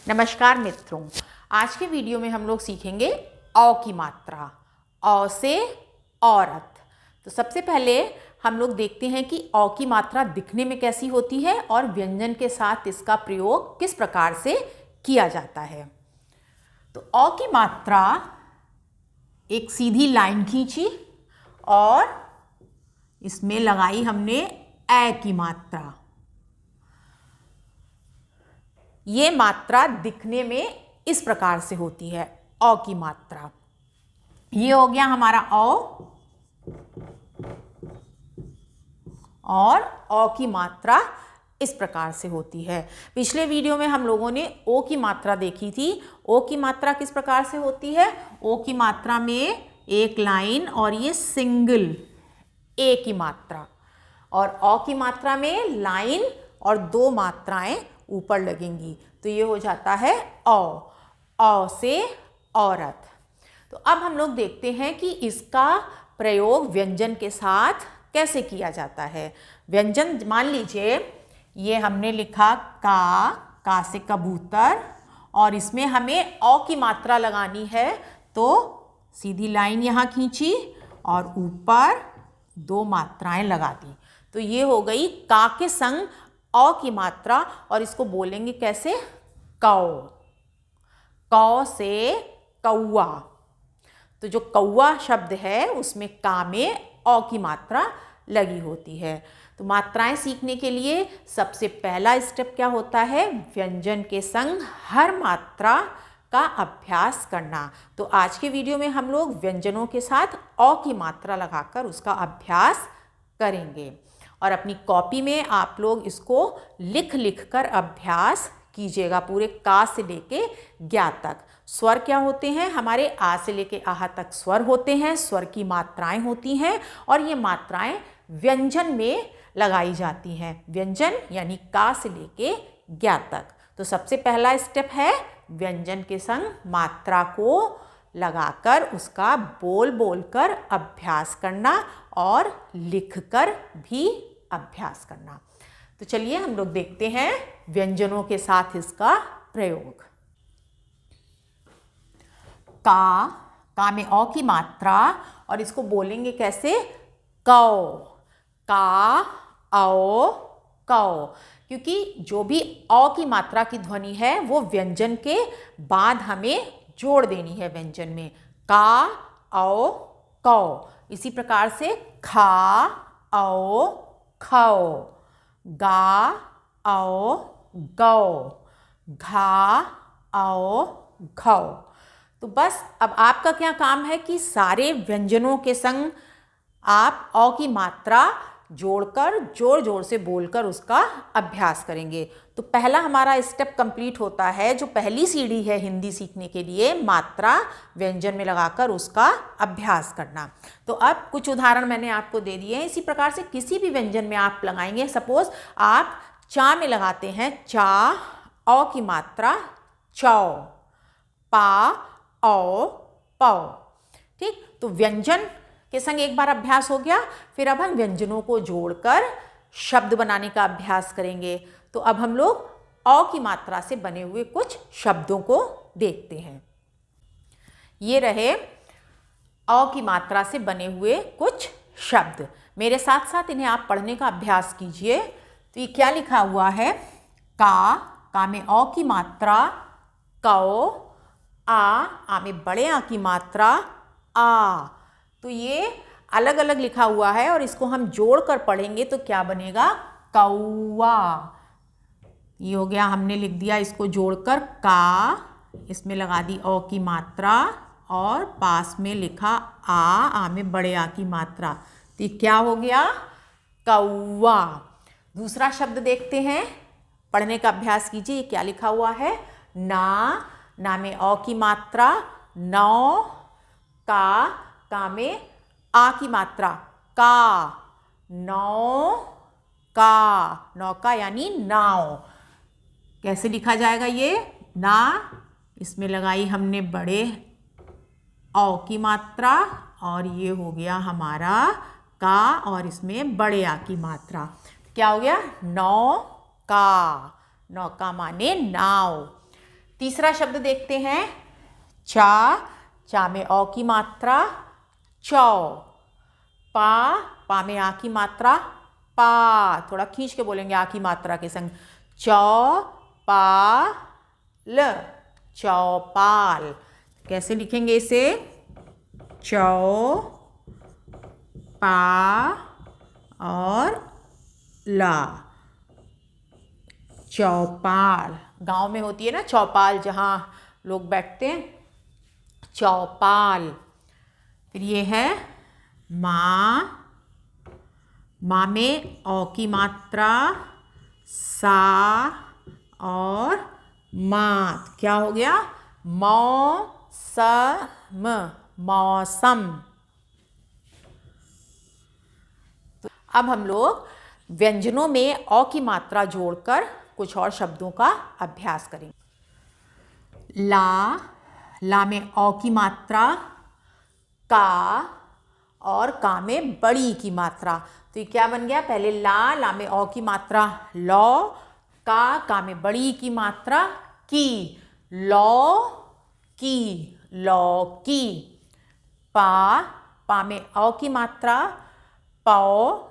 नमस्कार मित्रों, आज के वीडियो में हम लोग सीखेंगे औ की मात्रा। औ से औरत। तो सबसे पहले हम लोग देखते हैं कि औ की मात्रा दिखने में कैसी होती है और व्यंजन के साथ इसका प्रयोग किस प्रकार से किया जाता है। तो औ की मात्रा, एक सीधी लाइन खींची और इसमें लगाई हमने ए की मात्रा। ये मात्रा दिखने में इस प्रकार से होती है, औ की मात्रा। ये हो गया हमारा औ और औ की मात्रा इस प्रकार से होती है। पिछले वीडियो में हम लोगों ने ओ की मात्रा देखी थी। ओ की मात्रा किस प्रकार से होती है? ओ की मात्रा में एक लाइन और ये सिंगल ए की मात्रा, और औ की मात्रा में लाइन और दो मात्राएं ऊपर लगेंगी, तो ये हो जाता है औ। औ से औरत। तो अब हम लोग देखते हैं कि इसका प्रयोग व्यंजन के साथ कैसे किया जाता है। व्यंजन, मान लीजिए ये हमने लिखा का से कबूतर, और इसमें हमें औ की मात्रा लगानी है, तो सीधी लाइन यहाँ खींची और ऊपर दो मात्राएं लगा दी, तो ये हो गई का के संग औ की मात्रा, और इसको बोलेंगे कैसे? कौ। कौ से कौआ। तो जो कौआ शब्द है उसमें का में औ की मात्रा लगी होती है। तो मात्राएं सीखने के लिए सबसे पहला स्टेप क्या होता है? व्यंजन के संग हर मात्रा का अभ्यास करना। तो आज के वीडियो में हम लोग व्यंजनों के साथ औ की मात्रा लगाकर उसका अभ्यास करेंगे, और अपनी कॉपी में आप लोग इसको लिख लिख कर अभ्यास कीजिएगा, पूरे का से लेके ज्ञा तक। स्वर क्या होते हैं? हमारे आ से लेके आह तक स्वर होते हैं, स्वर की मात्राएं होती हैं, और ये मात्राएं व्यंजन में लगाई जाती हैं। व्यंजन यानी का से लेके ज्ञा तक। तो सबसे पहला स्टेप है व्यंजन के संग मात्रा को लगाकर उसका बोल बोल कर अभ्यास करना और लिखकर भी अभ्यास करना। तो चलिए हम लोग देखते हैं व्यंजनों के साथ इसका प्रयोग। का में औ की मात्रा, और इसको बोलेंगे कैसे? कौ। का औ कौ, क्योंकि जो भी औ की मात्रा की ध्वनि है वो व्यंजन के बाद हमें जोड़ देनी है व्यंजन में। का औ कौ। इसी प्रकार से खा औ खौ, गा औ गौ, घा औ घौ। तो बस अब आपका क्या काम है कि सारे व्यंजनों के संग आप औ की मात्रा जोड़कर जोर जोर से बोलकर उसका अभ्यास करेंगे। तो पहला हमारा स्टेप कंप्लीट होता है, जो पहली सीढ़ी है हिंदी सीखने के लिए, मात्रा व्यंजन में लगाकर उसका अभ्यास करना। तो अब कुछ उदाहरण मैंने आपको दे दिए हैं। इसी प्रकार से किसी भी व्यंजन में आप लगाएंगे, सपोज आप चा में लगाते हैं चा, औ की मात्रा चौ, पा औ पौ। ठीक, तो व्यंजन के संग एक बार अभ्यास हो गया, फिर अब हम व्यंजनों को जोड़कर शब्द बनाने का अभ्यास करेंगे। तो अब हम लोग औ की मात्रा से बने हुए कुछ शब्दों को देखते हैं। ये रहे औ की मात्रा से बने हुए कुछ शब्द। मेरे साथ साथ इन्हें आप पढ़ने का अभ्यास कीजिए। तो ये क्या लिखा हुआ है? का में औ की मात्रा कौ, आ में बड़े आ की मात्रा आ। तो ये अलग अलग लिखा हुआ है, और इसको हम जोड़कर पढ़ेंगे तो क्या बनेगा? कौआ। ये हो गया, हमने लिख दिया इसको जोड़कर का, इसमें लगा दी औ की मात्रा, और पास में लिखा आ में बड़े आ की मात्रा। तो ये क्या हो गया? कौआ। दूसरा शब्द देखते हैं, पढ़ने का अभ्यास कीजिए। ये क्या लिखा हुआ है? ना में औ की मात्रा नौ, का में आ की मात्रा का, नौका यानी नाव। कैसे लिखा जाएगा ये? ना, इसमें लगाई हमने बड़े औ की मात्रा, और ये हो गया हमारा का, और इसमें बड़े आ की मात्रा। क्या हो गया? नौका। नौका माने नाव। तीसरा शब्द देखते हैं, चा। चा में औ की मात्रा चौ। पा। पा में आ की मात्रा पा। थोड़ा खींच के बोलेंगे आ की मात्रा के संग। चौ पा ल, चौपाल। कैसे लिखेंगे इसे? चौ पा और ला, चौपाल। गांव में होती है ना चौपाल, जहाँ लोग बैठते हैं, चौपाल। फिर ये है माँ। माँ में औ की मात्रा सा और मात। क्या हो गया? मौसम, मौसम। तो अब हम लोग व्यंजनों में औ की मात्रा जोड़कर कुछ और शब्दों का अभ्यास करेंगे। ला। ला में औ की मात्रा का और का में बड़ी की मात्रा। तो ये क्या बन गया? पहले ला। ला में औ की मात्रा लौ। का में बड़ी की मात्रा की, लौ की, लौकी। पा। पा में औ की मात्रा पौ।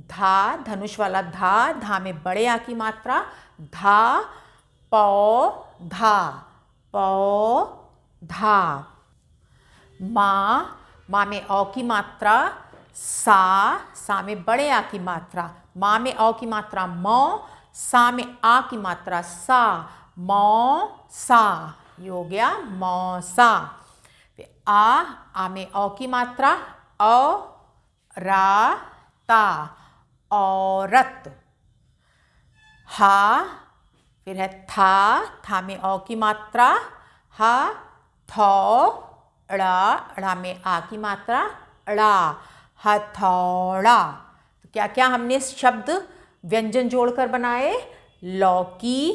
धा। धनुष वाला धा। धा में बड़े आ की मात्रा धा, पौधा, पौधा। माँ। माँ में औ की मात्रा सा। सा में बड़े आ की मात्रा। माँ में औ की मात्रा मौ। सा में आ की मात्रा सा, मौसा। ये हो गया मौसा। फिर आ में औ की मात्रा औ रा ता, औरत। हा। फिर है था। था में औ की मात्रा हा, थौ ड़ा। ड़ा में आ की मात्रा ड़ा, हथौड़ा। तो क्या क्या हमने शब्द व्यंजन जोड़कर बनाए? लौकी,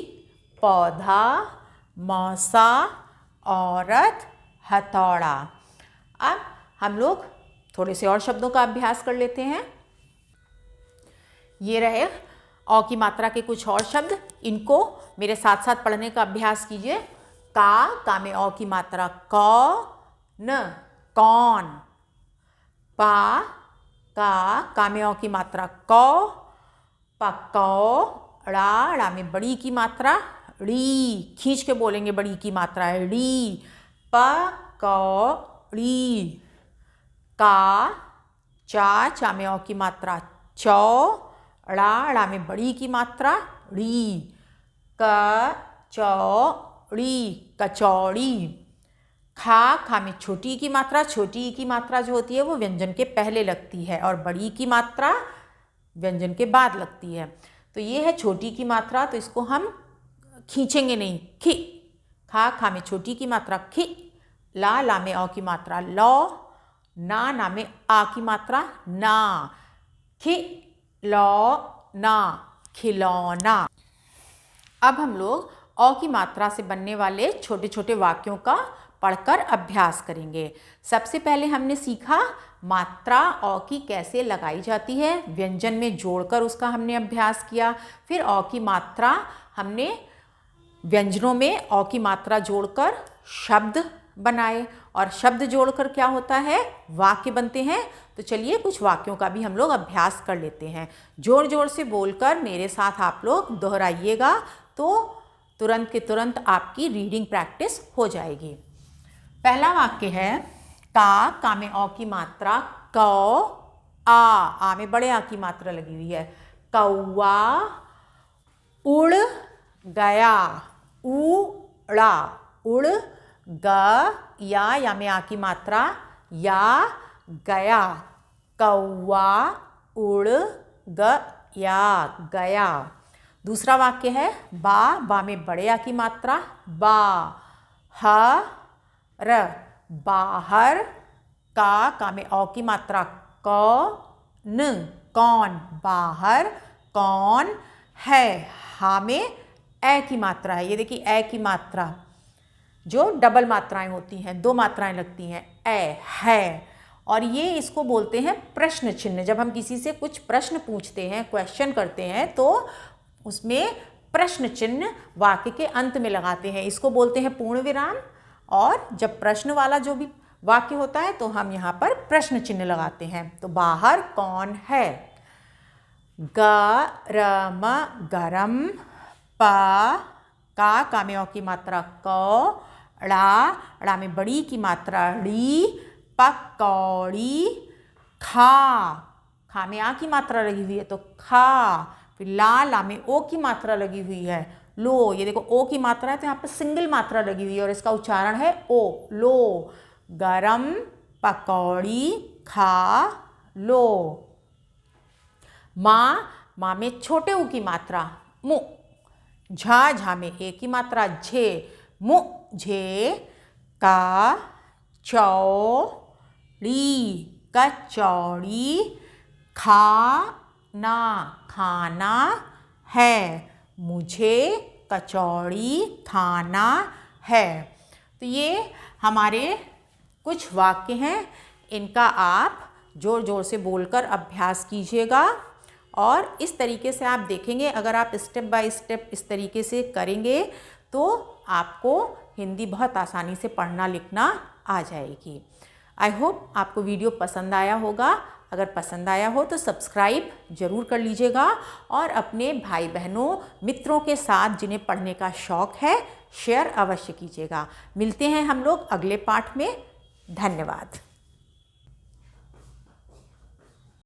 पौधा, मौसा, औरत, हथौड़ा। अब हम लोग थोड़े से और शब्दों का अभ्यास कर लेते हैं। ये रहे औ की मात्रा के कुछ और शब्द, इनको मेरे साथ साथ पढ़ने का अभ्यास कीजिए। का में औ की मात्रा कौन, कौन। का में औ की मात्रा कौ, पकौड़ा। ड़ा में बड़ी की मात्रा ड़ी, खींच के बोलेंगे, बड़ी की मात्रा है ड़ी, पकौड़ी। चा में औ की मात्रा चौ। ड़ा में बड़ी की मात्रा ड़ी, कचौड़ी, कचौड़ी। खा में छोटी की मात्रा, छोटी की मात्रा जो होती है वो व्यंजन के पहले लगती है और बड़ी की मात्रा व्यंजन के बाद लगती है। तो ये है छोटी की मात्रा, तो इसको हम खींचेंगे नहीं, खी। खा में छोटी की मात्रा खी। ला में औ की मात्रा लौ। ना में आ की मात्रा ना, खिलौना, खिलौना। अब हम लोग औ की मात्रा से बनने वाले छोटे छोटे वाक्यों का पढ़कर अभ्यास करेंगे। सबसे पहले हमने सीखा मात्रा औ की कैसे लगाई जाती है, व्यंजन में जोड़कर उसका हमने अभ्यास किया। फिर औ की मात्रा हमने व्यंजनों में औ की मात्रा जोड़कर शब्द बनाए, और शब्द जोड़कर क्या होता है? वाक्य बनते हैं। तो चलिए कुछ वाक्यों का भी हम लोग अभ्यास कर लेते हैं। जोर जोर से बोलकर मेरे साथ आप लोग दोहराइएगा, तो तुरंत के तुरंत आपकी रीडिंग प्रैक्टिस हो जाएगी। पहला वाक्य है का में औ की मात्रा कौ, आ में बड़े आ की मात्रा लगी हुई है। कौआ उड़ गया, उड़ा, उड़ या में आ की मात्रा या, गया। कौआ उड़ गया, गया। दूसरा वाक्य है बा में बड़े आ की मात्रा बा, र, बाहर। का में औ की मात्रा कौन, कौन, बाहर कौन है। हा में ए की मात्रा है, ये देखिए ए की मात्रा, जो डबल मात्राएं होती हैं, दो मात्राएं लगती हैं, ए है। और ये इसको बोलते हैं प्रश्न चिन्ह। जब हम किसी से कुछ प्रश्न पूछते हैं, क्वेश्चन करते हैं, तो उसमें प्रश्न चिन्ह वाक्य के अंत में लगाते हैं, इसको बोलते हैं पूर्ण विराम। और जब प्रश्न वाला जो भी वाक्य होता है तो हम यहाँ पर प्रश्न चिन्ह लगाते हैं। तो बाहर कौन है? गरम गरम, का में औ की मात्रा क, ड़ा में बड़ी की मात्रा ड़ी, पकौड़ी, खा में आ की मात्रा लगी हुई है तो खा, फिर ला में ओ की मात्रा लगी हुई है लो, ये देखो ओ की मात्रा है तो यहाँ पर सिंगल मात्रा लगी हुई है और इसका उच्चारण है ओ, लो, गरम पकौड़ी खा लो। माँ में छोटे ऊ की मात्रा मु, झा में ए की मात्रा झे, मुझे, का चौड़ी, कचौड़ी, खाना है, मुझे कचौड़ी खाना है। तो ये हमारे कुछ वाक्य हैं, इनका आप ज़ोर ज़ोर से बोलकर अभ्यास कीजिएगा और इस तरीके से आप देखेंगे, अगर आप स्टेप बाय स्टेप इस तरीके से करेंगे तो आपको हिंदी बहुत आसानी से पढ़ना लिखना आ जाएगी। आई होप आपको वीडियो पसंद आया होगा। अगर पसंद आया हो तो सब्सक्राइब ज़रूर कर लीजिएगा और अपने भाई बहनों मित्रों के साथ जिन्हें पढ़ने का शौक़ है शेयर अवश्य कीजिएगा। मिलते हैं हम लोग अगले पाठ में। धन्यवाद।